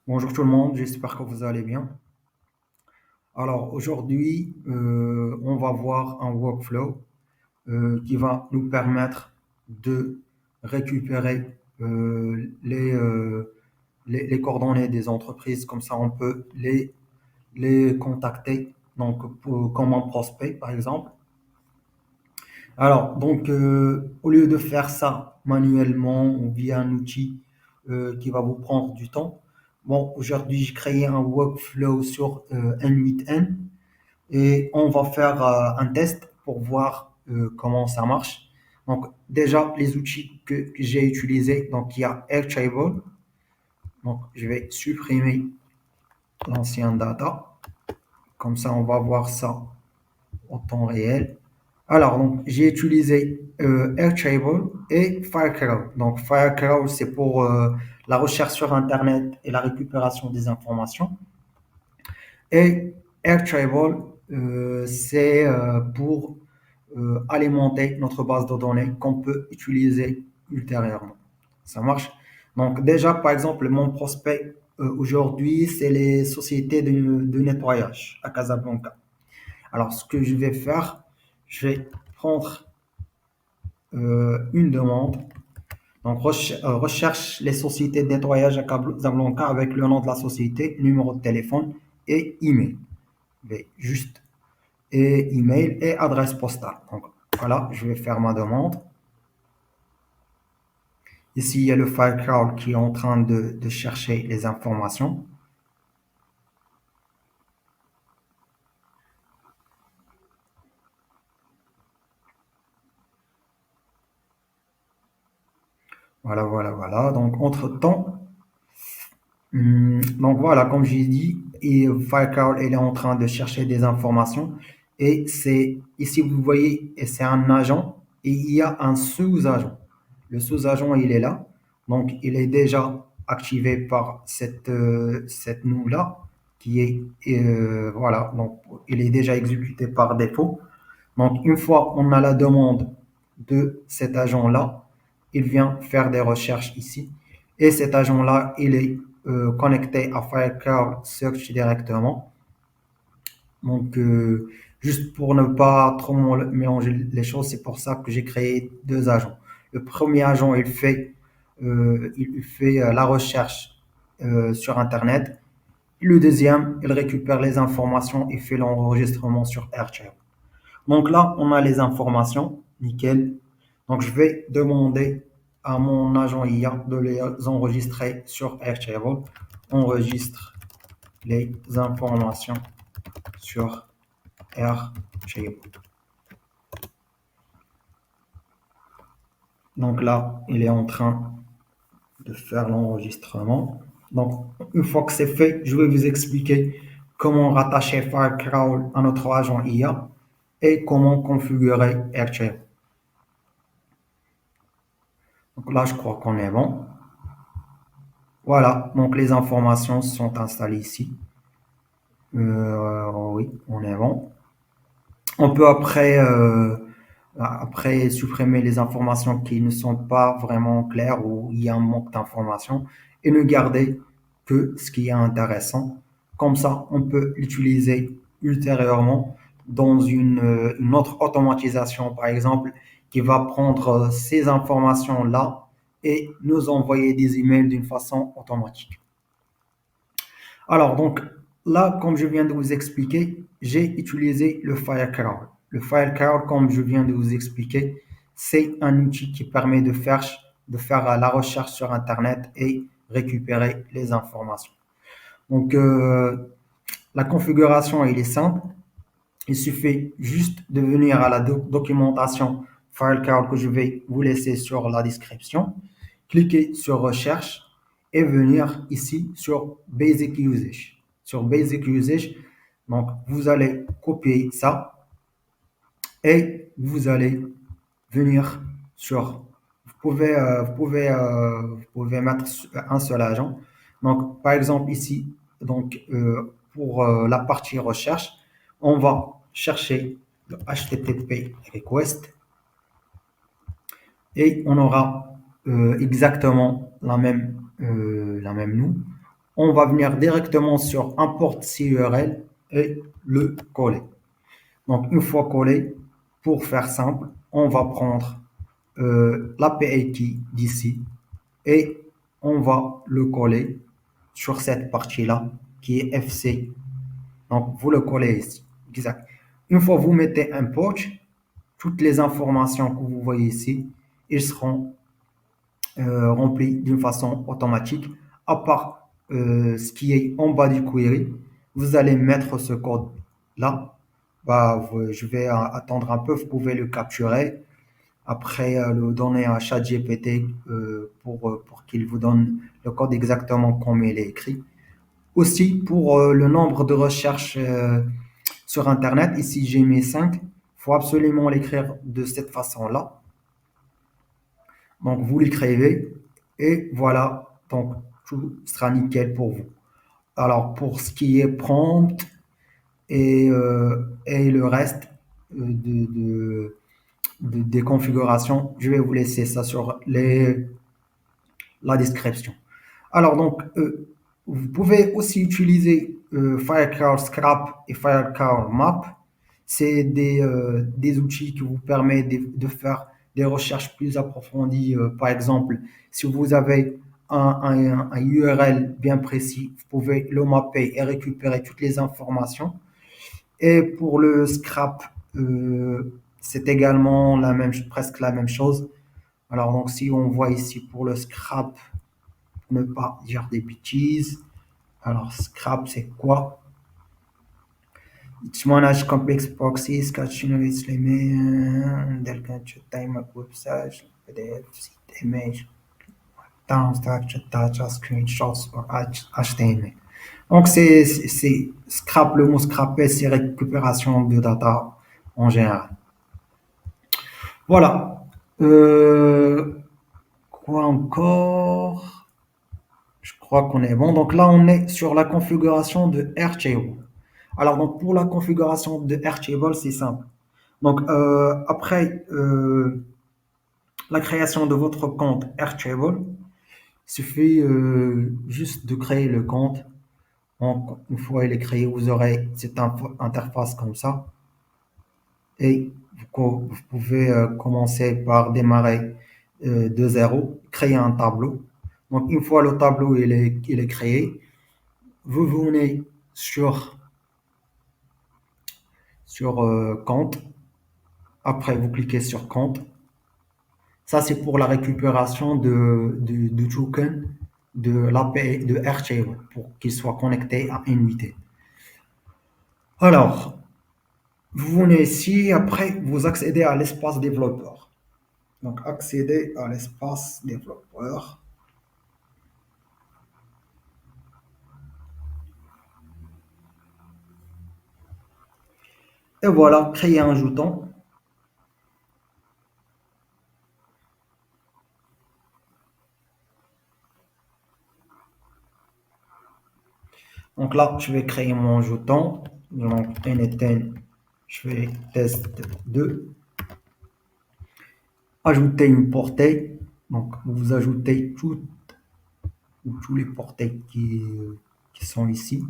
Bonjour tout le monde, j'espère que vous allez bien. Alors aujourd'hui, on va voir un workflow qui va nous permettre de récupérer les coordonnées des entreprises, comme ça on peut les contacter, donc comme un prospect par exemple. Alors donc au lieu de faire ça manuellement ou via un outil qui va vous prendre du temps, bon aujourd'hui j'ai créé un workflow sur N8N et on va faire un test pour voir comment ça marche. Donc déjà les outils que j'ai utilisés, donc il y a Airtable, donc je vais supprimer l'ancien data, comme ça on va voir ça en temps réel. Alors donc j'ai utilisé Airtable et Firecrawl. Donc Firecrawl c'est pour la recherche sur Internet et la récupération des informations. Et Airtable, c'est pour alimenter notre base de données qu'on peut utiliser ultérieurement. Ça marche. Donc déjà, par exemple, mon prospect aujourd'hui, c'est les sociétés de nettoyage à Casablanca. Alors, ce que je vais faire, je vais prendre une demande. Donc, recherche les sociétés de nettoyage à Casablanca avec le nom de la société, numéro de téléphone et email. Juste et email et adresse postale. Donc voilà, je vais faire ma demande. Ici, il y a le Firecrawl qui est en train de chercher les informations. Voilà, voilà, voilà. Donc, entre-temps, donc voilà, comme j'ai dit, et Firecrawl il est en train de chercher des informations. Et c'est ici, vous voyez, et c'est un agent et il y a un sous-agent. Le sous-agent, il est là. Donc, il est déjà activé par cette nous-là, qui est, voilà, donc il est déjà exécuté par défaut. Donc, une fois on a la demande de cet agent-là, il vient faire des recherches ici. Et cet agent-là, il est connecté à Firecrawl Search directement. Donc, juste pour ne pas trop mélanger les choses, c'est pour ça que j'ai créé deux agents. Le premier agent, il fait la recherche sur Internet. Le deuxième, il récupère les informations et fait l'enregistrement sur Airtable. Donc là, on a les informations, nickel. Donc, je vais demander à mon agent IA de les enregistrer sur Airtable. Enregistre les informations sur Airtable. Donc là, il est en train de faire l'enregistrement. Donc, une fois que c'est fait, je vais vous expliquer comment rattacher Firecrawl à notre agent IA et comment configurer Airtable. Donc là, je crois qu'on est bon. Voilà, donc les informations sont installées ici. Oui, on est bon. On peut après supprimer les informations qui ne sont pas vraiment claires ou il y a un manque d'informations et ne garder que ce qui est intéressant. Comme ça, on peut l'utiliser ultérieurement dans une autre automatisation, par exemple, qui va prendre ces informations-là et nous envoyer des emails d'une façon automatique. Alors, donc, là, comme je viens de vous expliquer, j'ai utilisé le Firecrawl. Le Firecrawl, comme je viens de vous expliquer, c'est un outil qui permet de faire la recherche sur Internet et récupérer les informations. Donc, la configuration, elle est simple. Il suffit juste de venir à la documentation Firecrawl que je vais vous laisser sur la description, cliquer sur Recherche et venir ici sur Basic Usage. Sur Basic Usage, donc vous allez copier ça et vous allez venir sur. Vous pouvez mettre un seul agent. Donc, par exemple, ici, donc, pour la partie recherche, on va chercher le HTTP request et on aura exactement la même nous. On va venir directement sur import CURL et le coller. Donc, une fois collé, pour faire simple, on va prendre l'API key d'ici et on va le coller sur cette partie-là qui est FC. Donc, vous le collez ici. Exact. Une fois que vous mettez un poche, toutes les informations que vous voyez ici, ils seront remplis d'une façon automatique. À part ce qui est en bas du query, vous allez mettre ce code-là. Bah, je vais attendre un peu, vous pouvez le capturer. Après, le donner à ChatGPT pour qu'il vous donne le code exactement comme il est écrit. Aussi, pour le nombre de recherches sur Internet, ici j'ai mis 5. Il faut absolument l'écrire de cette façon-là. Donc, vous l'écrivez et voilà. Donc, tout sera nickel pour vous. Alors, pour ce qui est prompt et le reste des configurations, je vais vous laisser ça sur la description. Alors, donc, vous pouvez aussi utiliser Firecar Scrap et Firecar Map. C'est des outils qui vous permettent de faire des recherches plus approfondies. Par exemple, si vous avez un URL bien précis, vous pouvez le mapper et récupérer toutes les informations. Et pour le scrap, c'est également presque la même chose. Alors, donc, si on voit ici pour le scrap, pour ne pas dire des bêtises, alors scrap, c'est quoi? It's manage complex proxies, catching its limit, del catch time up website, PDF, site image, down structure, data, screenshots or HTML. Donc, c'est scrap, le mot scraper, c'est récupération de data en général. Voilà. Quoi encore? Je crois qu'on est bon. Donc là, on est sur la configuration de Airtable. Alors, donc pour la configuration de Airtable, c'est simple. Donc, après la création de votre compte Airtable, il suffit juste de créer le compte. Donc, une fois il est créé, vous aurez cette interface comme ça. Et vous pouvez commencer par démarrer de zéro, créer un tableau. Donc, une fois le tableau il est créé, vous venez sur compte. Après, vous cliquez sur compte. Ça, c'est pour la récupération du token de l'API de Airtable pour qu'il soit connecté à NVT. Alors, vous venez ici, après, vous accédez à l'espace développeur. Donc, accédez à l'espace développeur. Et voilà, créer un jeton. Donc là, je vais créer mon jeton. Donc, NTN, je fais test 2. Ajouter une portée. Donc, vous ajoutez tous les portées qui sont ici.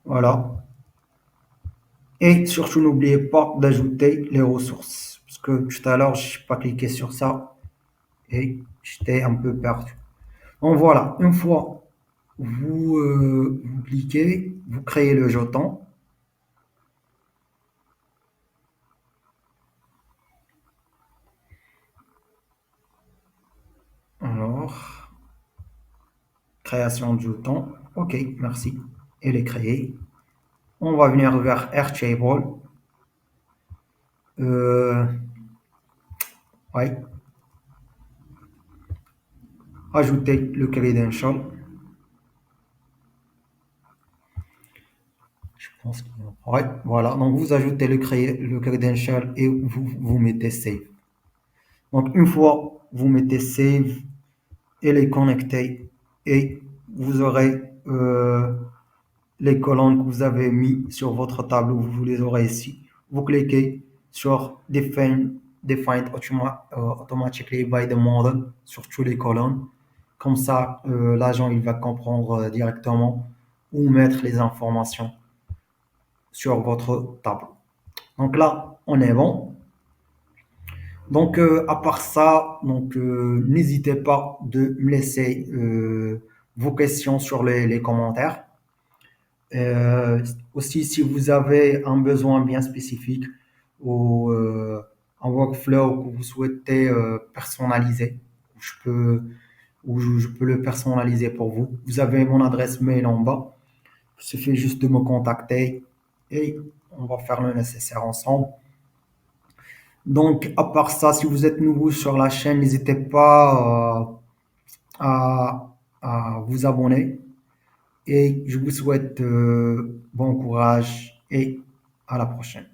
Voilà. Et surtout, n'oubliez pas d'ajouter les ressources. Parce que tout à l'heure, je n'ai pas cliqué sur ça et j'étais un peu perdu. Donc voilà, une fois vous cliquez, vous créez le jeton. Alors, création de jeton. OK, merci. Elle est créée. On va venir vers Airtable. Euh, ouais. Ajouter le credential. Je pense qu'il ouais, voilà. Donc, vous ajoutez le credential et vous mettez save. Donc, une fois vous mettez save, elle est connectée et vous aurez les colonnes que vous avez mis sur votre tableau, vous les aurez ici. Vous cliquez sur Define automatically by the model sur toutes les colonnes. Comme ça, l'agent il va comprendre directement où mettre les informations sur votre tableau. Donc là, on est bon. Donc, à part ça, donc, n'hésitez pas de me laisser vos questions sur les commentaires. Aussi, si vous avez un besoin bien spécifique ou un workflow que vous souhaitez personnaliser, je peux, je peux le personnaliser pour vous. Vous avez mon adresse mail en bas. Il suffit juste de me contacter et on va faire le nécessaire ensemble. Donc, à part ça, si vous êtes nouveau sur la chaîne, n'hésitez pas à vous abonner et je vous souhaite bon courage et à la prochaine.